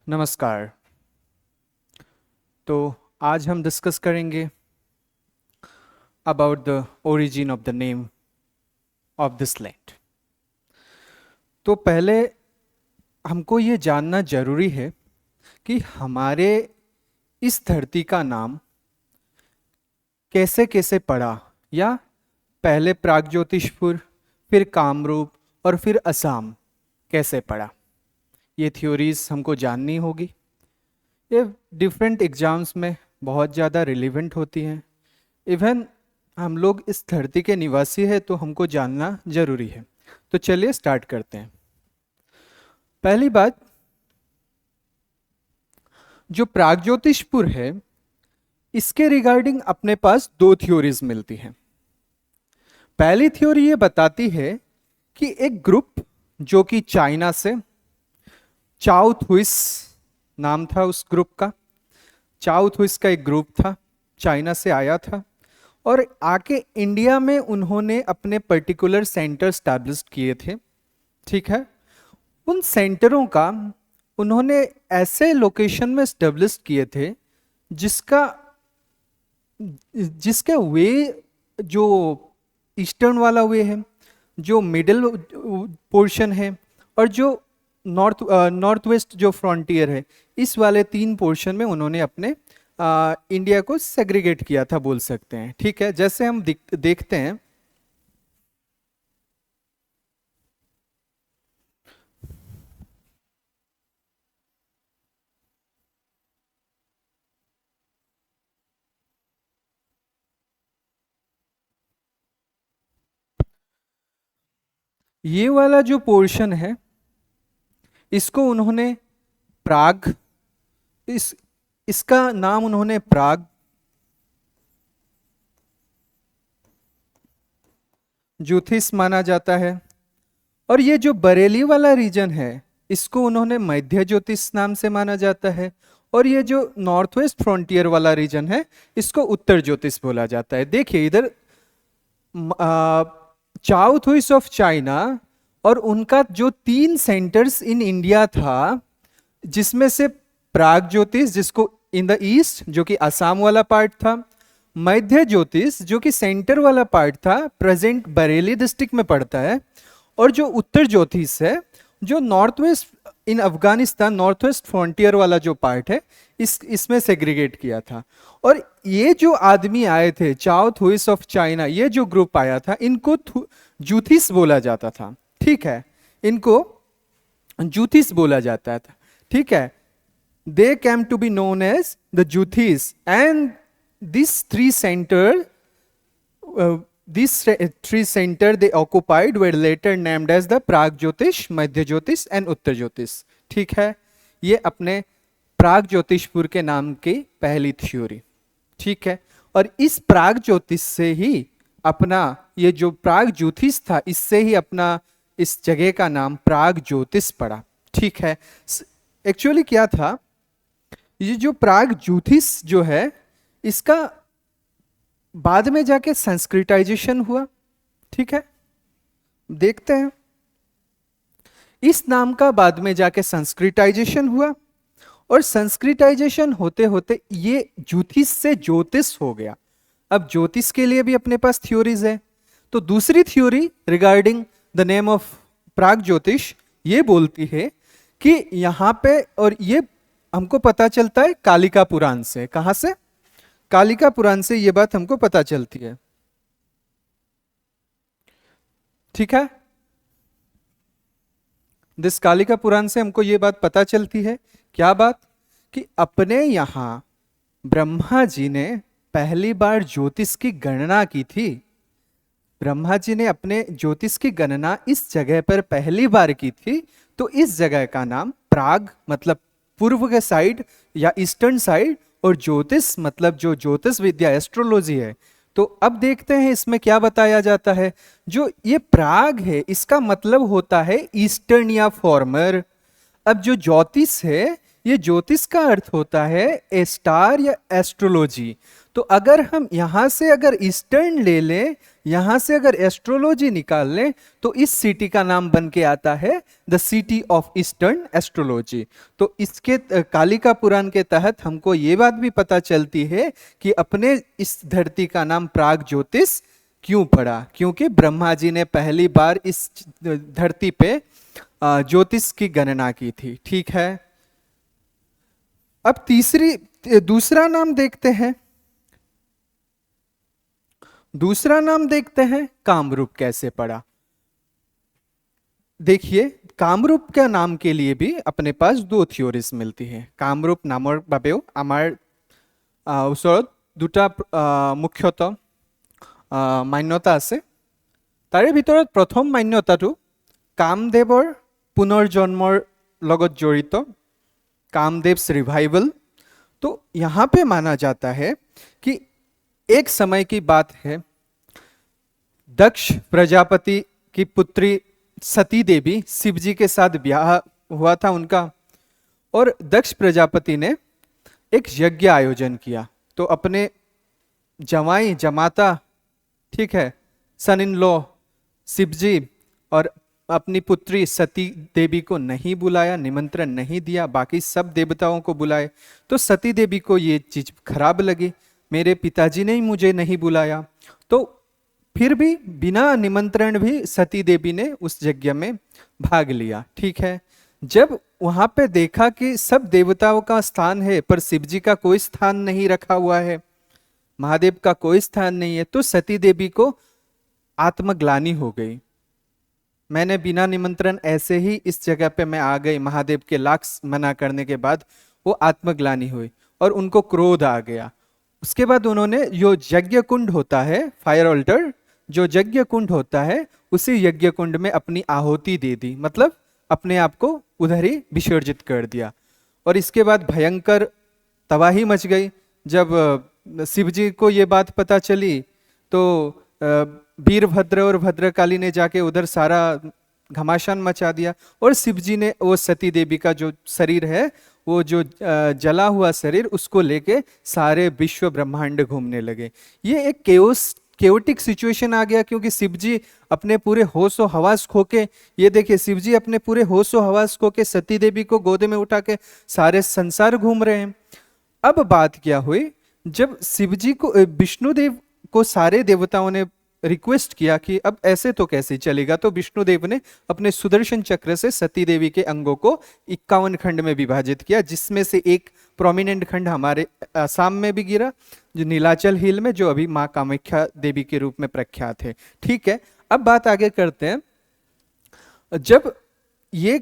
नमस्कार। तो आज हम डिस्कस करेंगे about the origin of the name of this land. तो पहले हमको ये जानना जरूरी है कि हमारे इस धरती का नाम कैसे कैसे पड़ा, या पहले प्रागज्योतिषपुर, फिर कामरूप और फिर असम कैसे पड़ा। ये थ्योरीज हमको जाननी होगी। ये डिफरेंट एग्जाम्स में बहुत ज़्यादा रिलेवेंट होती हैं। इवन हम लोग इस धरती के निवासी हैं तो हमको जानना जरूरी है। तो चलिए स्टार्ट करते हैं। पहली बात, जो प्रागज्योतिषपुर है इसके रिगार्डिंग अपने पास दो थ्योरीज मिलती हैं। पहली थ्योरी ये बताती है कि एक ग्रुप जो कि चाइना से, चाओ थुइस नाम था उस ग्रुप का, चाओ थुइस का एक ग्रुप था, चाइना से आया था और आके इंडिया में उन्होंने अपने पर्टिकुलर सेंटर स्टैब्लिश किए थे। ठीक है, उन सेंटरों का उन्होंने ऐसे लोकेशन में स्टैब्लिश किए थे जिसका जिसके वे, जो ईस्टर्न वाला वे है, जो मिडिल पोर्शन है और जो नॉर्थ वेस्ट जो फ्रंटियर है, इस वाले तीन पोर्शन में उन्होंने अपने इंडिया को सेग्रीगेट किया था बोल सकते हैं। ठीक है, जैसे हम देखते हैं ये वाला जो पोर्शन है इसको उन्होंने प्राग, इसका नाम उन्होंने प्राग ज्योतिष माना जाता है। और ये जो बरेली वाला रीजन है इसको उन्होंने मध्य ज्योतिष नाम से माना जाता है। और ये जो नॉर्थ वेस्ट फ्रंटियर वाला रीजन है इसको उत्तर ज्योतिष बोला जाता है। देखिए इधर चाओ थुइस ऑफ चाइना और उनका जो तीन सेंटर्स इन इंडिया था, जिसमें से प्राग ज्योतिष जिसको इन द ईस्ट जो कि असम वाला पार्ट था, मध्य ज्योतिष जो कि सेंटर वाला पार्ट था, प्रेजेंट बरेली डिस्ट्रिक्ट में पड़ता है, और जो उत्तर ज्योतिष है जो नॉर्थ वेस्ट इन अफगानिस्तान, नॉर्थ वेस्ट फ्रंटियर वाला जो पार्ट है, इसमें सेग्रीगेट किया था। और ये जो आदमी आए थे चाओ थुइस ऑफ चाइना, ये जो ग्रुप आया था इनको जूथिस बोला जाता था। ठीक है, इनको जूथिस बोला जाता था। ठीक है, they came to be known as the Juthis, and these three center they occupied were later named as the Prag Jyotish, Madhya Jyotish and Uttar Jyotish। ठीक है, ये अपने प्राग ज्योतिषपुर के नाम की पहली थ्योरी। ठीक है, और इस प्राग ज्योतिष से ही अपना ये जो प्राग ज्योतिष था इससे ही अपना इस जगह का नाम प्राग ज्योतिष पड़ा। ठीक है, एक्चुअली क्या था, ये जो प्राग ज्योतिष जो है इसका बाद में जाके संस्कृताइजेशन हुआ। ठीक है, देखते हैं, इस नाम का बाद में जाके संस्कृताइजेशन हुआ और संस्कृताइजेशन होते होते ये ज्योतिष से ज्योतिष हो गया। अब ज्योतिष के लिए भी अपने पास थ्योरीज है। तो दूसरी theory regarding the name of Pragjyotish ये बोलती है कि यहां पे, और ये हमको पता चलता है कालिका पुराण से। कहां से? कालिका पुराण से ये बात हमको पता चलती है। ठीक है, दिस कालिका पुराण से हमको ये बात पता चलती है। क्या बात? कि अपने यहां ब्रह्मा जी ने पहली बार ज्योतिष की गणना की थी। ब्रह्मा जी ने अपने ज्योतिष की गणना इस जगह पर पहली बार की थी। तो इस जगह का नाम प्राग मतलब पूर्व के साइड या ईस्टर्न साइड, और ज्योतिष मतलब जो ज्योतिष विद्या एस्ट्रोलॉजी है। तो अब देखते हैं इसमें क्या बताया जाता है। जो ये प्राग है इसका मतलब होता है ईस्टर्न या फॉर्मर। अब जो ज्योतिष है ये ज्योतिष का अर्थ होता है ए स्टार या एस्ट्रोलॉजी। तो अगर हम यहां से अगर ईस्टर्न ले लें, यहां से अगर एस्ट्रोलॉजी निकाल लें, तो इस सिटी का नाम बन के आता है the city of eastern astrology. तो इसके कालिका पुराण के तहत हमको ये बात भी पता चलती है कि अपने इस धरती का नाम प्राग ज्योतिष क्यों पड़ा, क्योंकि ब्रह्मा जी ने पहली बार इस धरती पे ज्योतिष की गणना की थी। ठीक है, अब दूसरा नाम देखते हैं। दूसरा नाम देखते हैं कामरूप कैसे पड़ा। देखिए, कामरूप का नाम के लिए भी अपने पास दो थ्योरीज मिलती है। कामरूप नाমৰ বাবেও আমাৰ ওচৰত দুটা মুখ্যতः মান্যতা আছে। তাৰে ভিতৰত প্ৰথম মান্যতাটো কামদেৱৰ পুনৰ্জন্মৰ লগত জড়িত, कामदेव्स रिवाइवल। तो यहाँ पे माना जाता है कि एक समय की बात है, दक्ष प्रजापति की पुत्री सती देवी, शिव जी के साथ ब्याह हुआ था उनका, और दक्ष प्रजापति ने एक यज्ञ आयोजन किया। तो अपने जमाई जमाता, ठीक है, सन इन लॉ शिव जी और अपनी पुत्री सती देवी को नहीं बुलाया, निमंत्रण नहीं दिया, बाकी सब देवताओं को बुलाए। तो सती देवी को ये चीज खराब लगी, मेरे पिताजी ने ही मुझे नहीं बुलाया। तो फिर भी बिना निमंत्रण भी सती देवी ने उस यज्ञ में भाग लिया। ठीक है, जब वहां पे देखा कि सब देवताओं का स्थान है पर शिव जी का कोई स्थान नहीं रखा हुआ है, महादेव का कोई स्थान नहीं है, तो सती देवी को आत्मग्लानि हो गई। मैंने बिना निमंत्रण ऐसे ही इस जगह पे मैं आ गई, महादेव के लाख मना करने के बाद वो आत्मग्लानि हुई और उनको क्रोध आ गया। उसके बाद उन्होंने जो यज्ञ कुंड होता है, फायर ऑल्टर, जो यज्ञ कुंड होता है, उसी यज्ञ कुंड में अपनी आहुति दे दी, मतलब अपने आप को उधर ही विसर्जित कर दिया। और इसके बाद भयंकर तबाही मच गई। जब शिव जी को ये बात पता चली तो वीरभद्र और भद्रकाली ने जाके उधर सारा घमासान मचा दिया, और शिव जी ने वो सती देवी का जो शरीर है, वो जो जला हुआ शरीर, उसको लेके सारे विश्व ब्रह्मांड घूमने लगे। ये एक केओटिक सिचुएशन आ गया, क्योंकि शिव जी अपने पूरे होश और हवास खो के, ये देखिए शिव जी अपने पूरे होश और हवास खो के सती देवी को गोद में उठा के सारे संसार घूम रहे हैं। अब बात क्या हुई, जब शिव जी को, विष्णुदेव को सारे देवताओं ने रिक्वेस्ट किया कि अब ऐसे तो कैसे चलेगा, तो विष्णुदेव ने अपने सुदर्शन चक्र से सती देवी के अंगों को 51 खंड में विभाजित किया, जिसमें से एक प्रोमिनेंट खंड हमारे आसाम में भी गिरा, जो नीलाचल हिल में, जो अभी माँ कामाख्या देवी के रूप में प्रख्यात है। ठीक है, अब बात आगे करते हैं। जब ये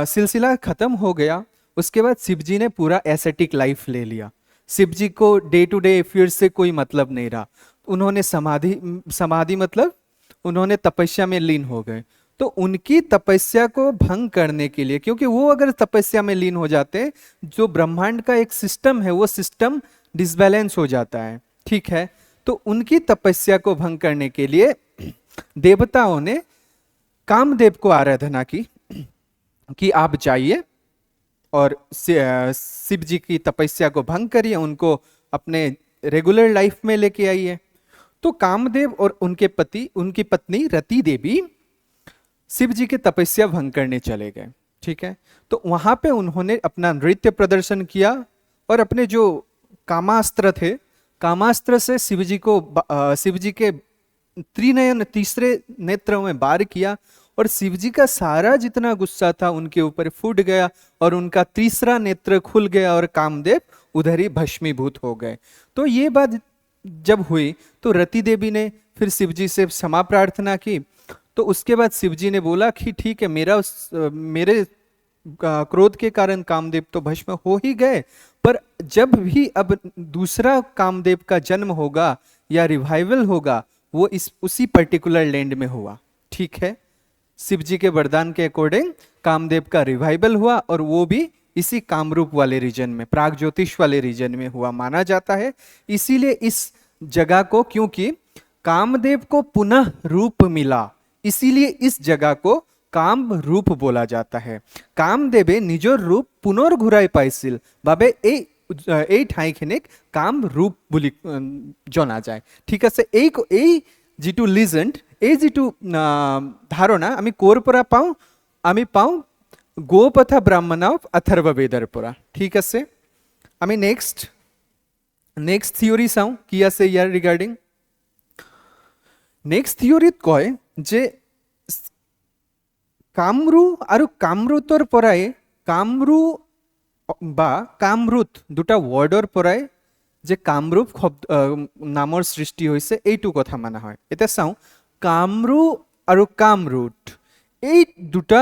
सिलसिला खत्म हो गया, उसके बाद शिव जी ने पूरा एसेटिक लाइफ ले लिया। शिव जी को डे टू डे फिर से कोई मतलब नहीं रहा। उन्होंने समाधि मतलब उन्होंने तपस्या में लीन हो गए। तो उनकी तपस्या को भंग करने के लिए, क्योंकि वो अगर तपस्या में लीन हो जाते हैं, जो ब्रह्मांड का एक सिस्टम है वो सिस्टम डिसबैलेंस हो जाता है। ठीक है, तो उनकी तपस्या को भंग करने के लिए देवताओं ने कामदेव को आराधना की कि आप जाइए और शिव जी की तपस्या को भंग करिए, उनको अपने रेगुलर लाइफ में लेके आइए। तो कामदेव और उनकी पत्नी रति देवी शिव जी के तपस्या भंग करने चले गए। ठीक है, तो वहां पे उन्होंने अपना नृत्य प्रदर्शन किया और अपने जो कामास्त्र थे, कामास्त्र से शिव जी के त्रिनयन, तीसरे नेत्र में वार किया, और शिव जी का सारा जितना गुस्सा था उनके ऊपर फूट गया और उनका तीसरा नेत्र खुल गया और कामदेव उधर ही भस्मीभूत हो गए। तो ये बात जब हुई तो रति देवी ने फिर शिव जी से क्षमा प्रार्थना की। तो उसके बाद शिव जी ने बोला कि ठीक है, मेरे क्रोध के कारण कामदेव तो भस्म हो ही गए, पर जब भी अब दूसरा कामदेव का जन्म होगा या रिवाइवल होगा, वो उसी पर्टिकुलर लैंड में हुआ। ठीक है, शिव जी के वरदान के अकॉर्डिंग कामदेव का रिवाइवल हुआ, और वो भी इसी कामरूप वाले रीजन में, प्राग ज्योतिष वाले रीजन में हुआ माना जाता है। इसीलिए इस जगह को, क्योंकि कामदेव को पुनः रूप मिला, इसीलिए इस जगह को কামৰূপ बोला जाता है কামদেৱে নিজৰ ৰূপ পুনৰ ঘূৰাই পাইছিল বাবে এই ঠাইখিনিক কামৰূপ বুলি জনা যায় ঠিক আছে এই যিটো লিজেন্ড এই যিটো ধাৰণা আমি ক'ৰ পৰা পাওঁ আমি পাওঁ গোপথা ব্ৰাহ্মণৱ অথৰ্ববেদৰ পৰা ঠিক আছে আমি নেক্সট থিয়ৰি চাওঁ কি আছে ইয়াৰ ৰিগাৰ্ডিং নেক্সট থিয়ৰিত কয় যে কামৰু আৰু কামৰুতৰ পৰাই কামৰু বা কামৰুত দুটা ৱৰ্ডৰ পৰাই যে কামৰূপ নামৰ সৃষ্টি হৈছে এইটো কথা মানা হয় এতিয়া চাওঁ কামৰু আৰু কামৰুত এই দুটা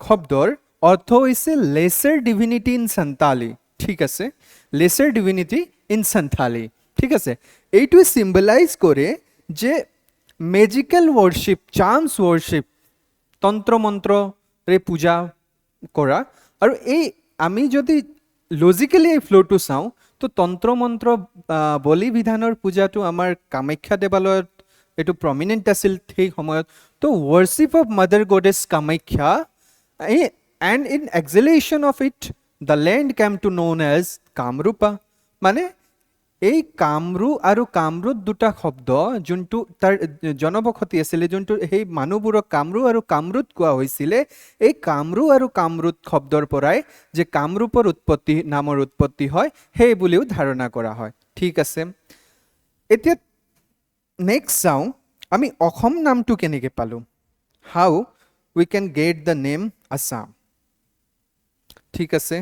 শব্দৰ অৰ্থ হৈছে লেচাৰ ডিভিনিটি ইন সন্তালী ঠিক আছে লেচাৰ ডিভিনিটি ইন সন্তালী ঠিক আছে এইটো সিম্বলাইজ কৰে যে মেজিক্যাল ওয়ার্শিপ চার্মস ওয়ার্শিপ তন্ত্র মন্ত্ৰৰে পূজা কৰা আৰু এই আমি যদি লজিক্যালি এই ফ্লোটো চাওঁ তো তন্ত্ৰ মন্ত্ৰ বলি বিধানৰ পূজাটো আমাৰ কামাখ্যা দেৱালয়ত এইটো প্ৰমিনেণ্ট আছিল সেই সময়ত তো worship of mother goddess Kamakhya and in exaltation of it the land came to known as Kamarupa মানে এই কামৰু আৰু কামৰুত দুটা শব্দ যোনটো তাৰ জনবসতি আছিলে যোনটো সেই মানুহবোৰক কামৰু আৰু কামৰুত কোৱা হৈছিলে এই কামৰু আৰু কামৰুত শব্দৰ পৰাই যে কামৰূপৰ উৎপত্তি নামৰ উৎপত্তি হয় সেই বুলিও ধাৰণা কৰা হয় ঠিক আছে এতিয়া নেক্সট চাওঁ আমি অসম নামটো কেনেকৈ পালোঁ how we can get the name Assam ঠিক আছে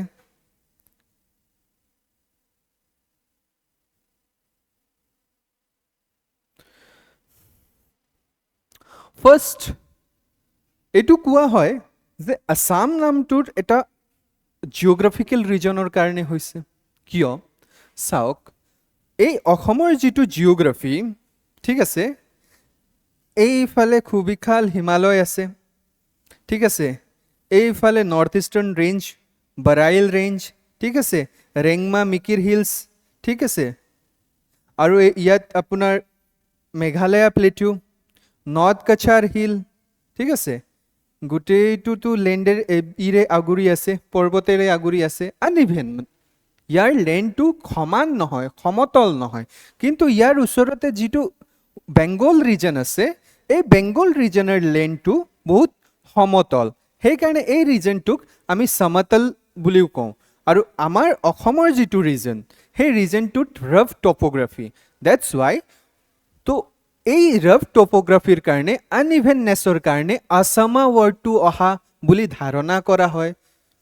ফাৰ্ষ্ট এইটো কোৱা হয় যে আছাম নামটোৰ এটা জিঅ'গ্ৰাফিকেল ৰিজনৰ কাৰণে হৈছে কিয় চাওক এই অসমৰ যিটো জিঅ'গ্ৰাফি ঠিক আছে এইফালে খুবিখাল হিমালয় আছে ঠিক আছে এইফালে নৰ্থ ইষ্টাৰ্ণ ৰেঞ্জ বাৰাইল ৰেঞ্জ ঠিক আছে ৰেংমা মিকিৰ হিলছ ঠিক আছে আৰু ইয়াত আপোনাৰ Meghalaya plateau north Cachar hill ঠিক আছে গোটেইটোতো লেণ্ডেৰ ইৰে আগুৰি আছে পৰ্বতেৰে আগুৰি আছে আনইভেন ইয়াৰ লেণ্ডটো সমান নহয় সমতল নহয় কিন্তু ইয়াৰ ওচৰতে যিটো বেংগল ৰিজন আছে এই বেংগল ৰিজনৰ লেণ্ডটো বহুত সমতল সেইকাৰণে এই ৰিজনটোক আমি সমতল বুলিও কওঁ আৰু আমাৰ অসমৰ যিটো ৰিজন সেই ৰিজনটোত ৰাফ টপোগ্ৰাফি দ্যাটছ ৱাই তো এই ৰাফ টপোগ্ৰাফিৰ কাৰণে আনইভেননেছৰ কাৰণে আসামা ৱৰ্ডটো অহা বুলি ধাৰণা কৰা হয়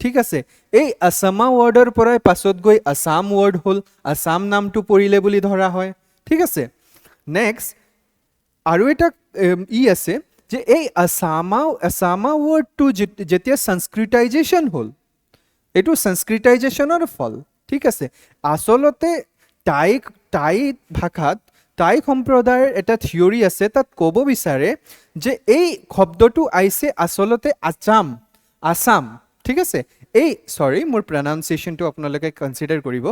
ঠিক আছে এই আসামা ৱৰ্ডৰ পৰাই পাছত গৈ আসাম ৱৰ্ড হ'ল আসাম নামটো পৰিলে বুলি ধৰা হয় ঠিক আছে নেক্সট আৰু এটা আছে যে এই আসামা ৱৰ্ডটো যেতিয়া সংস্কৃতাইজেশ্যন হ'ল এইটো সংস্কৃতাইজেশ্যনৰ ফল ঠিক আছে আচলতে টাই ভাষাত টাই সম্প্ৰদায়ৰ এটা থিয়ৰি আছে তাত ক'ব বিচাৰে যে এই শব্দটো আহিছে আচলতে আসাম ঠিক আছে এই সৰি মোৰ প্ৰনাউন্সিয়েশ্যনটো আপোনালোকে কনচিডাৰ কৰিব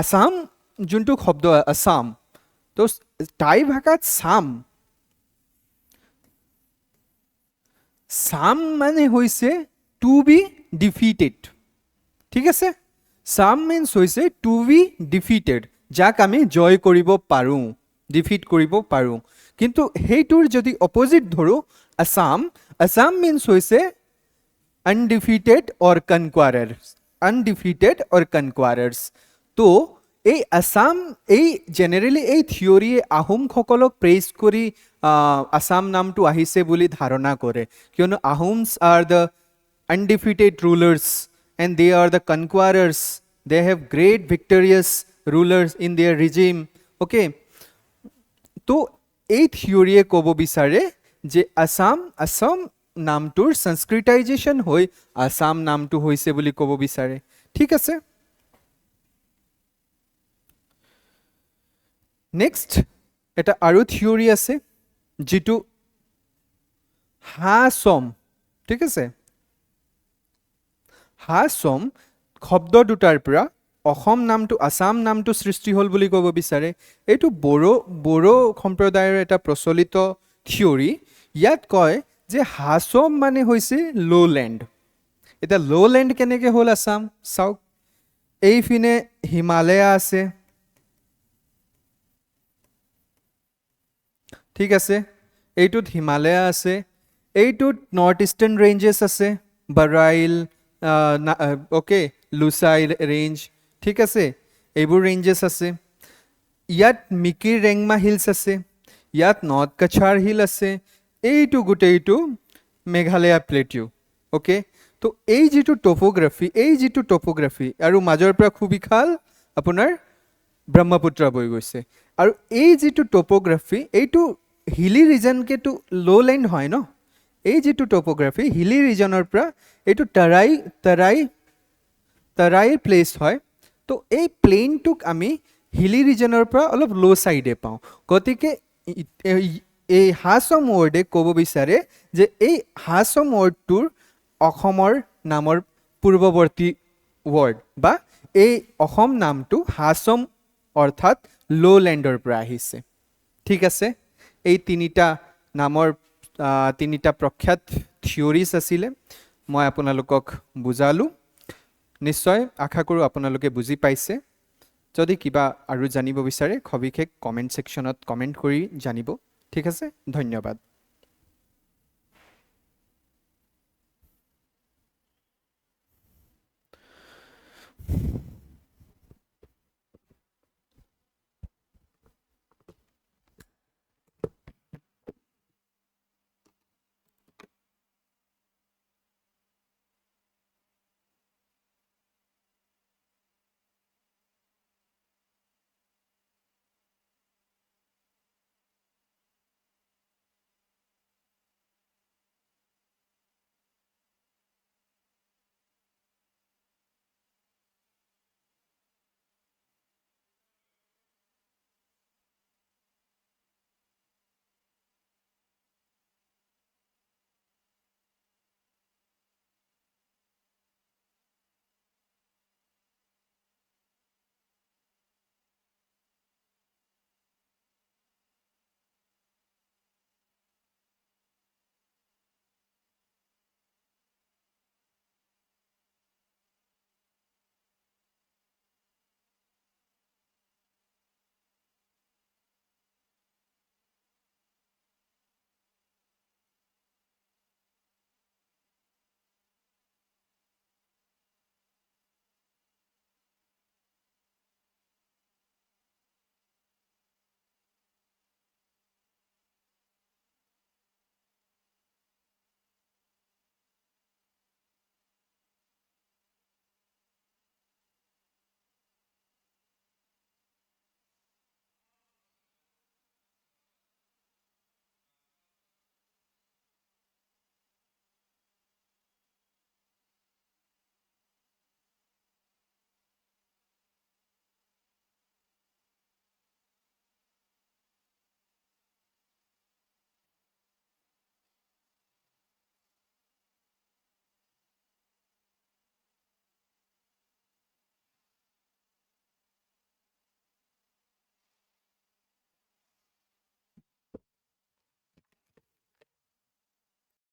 আসাম যোনটো শব্দ আসাম তো টাই ভাষাত সাম মানে হৈছে টু বি ডিফিটেড ঠিক আছে সাম মিন্স হৈছে টু বি ডিফিটেড যাক আমি জয় কৰিব পাৰোঁ ডিফিট কৰিব পাৰোঁ কিন্তু সেইটোৰ যদি অপজিট ধৰোঁ আসাম মিন্স হৈছে আনডিফিটেড অৰ কনকুৱাৰাৰ্ছ তো এই আসাম এই জেনেৰেলি এই থিয়ৰিয়ে আহোমসকলক প্ৰেইজ কৰি আসাম নামটো আহিছে বুলি ধাৰণা কৰে কিয়নো Ahoms are the undefeated rulers and they are the conquerors they have great victories rulers in their regime okay তো এই থিয়ৰিয়ে ক'ব বিচাৰে যে আসাম নামটোৰ সংস্কৃতাইজেশ্যন হৈ আসাম নামটো হৈছে বুলি ক'ব বিচাৰে ঠিক আছে নেক্সট এটা আৰু থিয়ৰি আছে যিটো হাছম ঠিক আছে হাছম শব্দ দুটাৰ পৰা অসম নামটো আসাম নামটো সৃষ্টি হ'ল বুলি ক'ব বিচাৰে এইটো বড়ো সম্প্ৰদায়ৰ এটা প্ৰচলিত থিয়ৰি ইয়াত কয় যে হাছম মানে হৈছে লোলেণ্ড। এতিয়া লোলেণ্ড কেনেকৈ হ'ল আছাম চাওক, এইপিনে হিমালয়া আছে, ঠিক আছে, এইটোত হিমালয়া আছে, এইটোত নৰ্থ ইষ্টাৰ্ণ ৰেঞ্জেছ আছে, বাৰাইল, অ'কে, লুচাই ৰেঞ্জ, ঠিক আছে, এইবোৰ ৰেঞ্জেছ আছে। ইয়াত মিকিৰ ৰেংমা হিলছ আছে, ইয়াত নৰ্থ কাছাৰ হিল আছে, এইটো গোটেইটো মেঘালয়া প্লেটিউ। অ'কে, তো এই যিটো টপ'গ্ৰাফি আৰু মাজৰ পৰা খুবিখাল আপোনাৰ ব্ৰহ্মপুত্ৰ বৈ গৈছে, আৰু এই যিটো টপ'গ্ৰাফি এইটো হিলি ৰিজনকেতো ল'লেণ্ড হয় ন, এই যিটো টপ'গ্ৰাফি হিলি ৰিজনৰ পৰা এইটো তৰাইৰ প্লেচ হয়। তো এই প্লেইনটোক আমি হিলি ৰিজনৰ পৰা অলপ ল' ছাইডে পাওঁ, গতিকে এই হাছম ৱৰ্ডে ক'ব বিচাৰে যে এই হাছম ৱৰ্ডটোৰ অসমৰ নামৰ পূৰ্বৱৰ্তী ৱৰ্ড, বা এই অসম নামটো হাছম অৰ্থাৎ ল'লেণ্ডৰ পৰা আহিছে। ঠিক আছে, এই তিনিটা নামৰ তিনিটা প্ৰখ্যাত থিয়ৰিজ আছিলে, মই আপোনালোকক বুজালোঁ। নিশ্চয় আশা কৰোঁ আপোনালোকে বুজি পাইছে। যদি কিবা আৰু জানিব বিচাৰে সবিশেষ কমেণ্ট ছেকশ্যনত কমেণ্ট কৰি জানিব। ঠিক আছে, ধন্যবাদ।